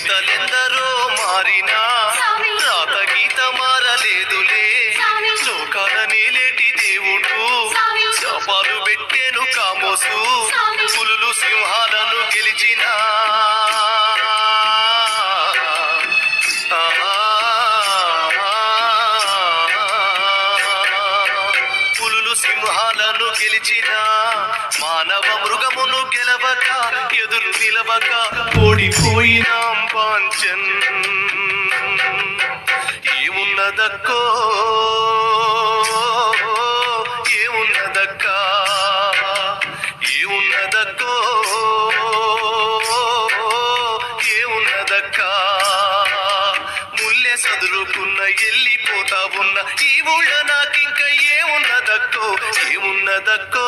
నేతలెందరో మారినా రాత గీత మారలేదులే. లోకాల నేలేటి దేవుడు శాపాలు పెట్టేను కామోసు. పులులు సింహాలను గెలిచిన పులులు సింహాలను గెలిచిన మానవ మృగమును గెలవక ఎదురు నిలవక ఓడిపోయినాం పాంచన్. ఏమున్నదక్కో ఏమున్నదక్కా ఏమున్నదక్కో ఏమున్నదక్కా ముల్లె సదురుకున్న ఎల్లిపోతా ఉన్న ఈ ఊళ్ళ నాకింక ఏమున్నదక్కో ఏమున్నదక్కో.